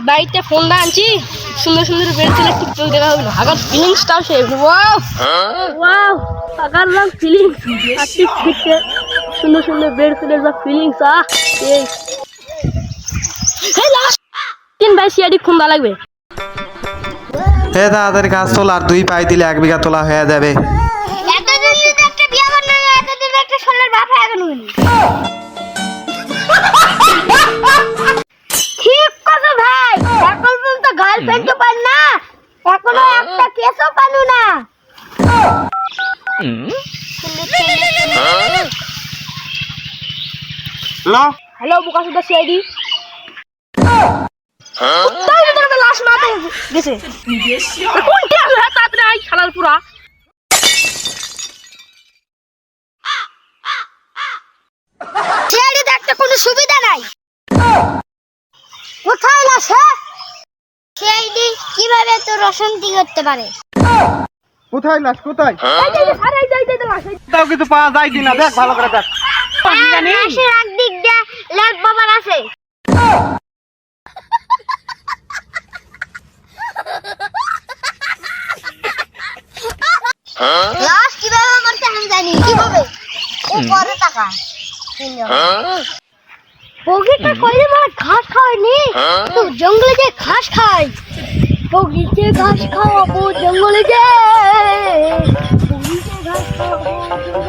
বাড়িতে ফোনটা আনছি, সুন্দর সুন্দর বেড ছেলে টিকটক দেখা হবে না, আগার ফিলিংসটাও সে ওয়াও ওয়াও আগার রং ফিলিংস আর টিকটকে সুন্দর সুন্দর বেড ছেলে যা ফিলিংস এই লাস্ট 3 ভাই সিআইডি খুন্দা লাগবে। হে তাড়াতাড়ি কাজ তোলা, আর 2 পাই দিলে 1 বিঘা তোলা হয়ে যাবে। এতদিন যদি একটা বিয়া বানানো, এতদিন একটা সোনার বাপ হয়ে গেল। ঠিক কথা ভাই, এখন তো গার্লফ্রেন্ড তো পান না, এখনো একটা কেসও পানু না। হ্যালো হ্যালো বুকা সুদা সিআইডি তাই তোর লাশ মাথা গেছে কোনটি আছে তাড়াতাড়ি আই শালার পুরা সিআইডি দেখতে কোনো সুবিধা নাই। কোথায় লাশ? সিআইডি কিভাবে তোর অশান্তি করতে পারে? কোথায় লাশ? কোথায় আরে যাই লাশ তাও কিছু পাওয়া যায় কিনা দেখ, ভালো করে দেখ। লাশের একদিক দিয়ে লেগ বাবার আছে। লাশ কিভাবে মারতে আমি জানি। কিভাবে? উপরে টাকা বগিটা কইলে মার ঘাস খায়নি, তো জঙ্গলে যে ঘাস খায়। বগিতে ঘাস খাওয়াবো জঙ্গলে যে, বগিতে ঘাস খাওয়াবো।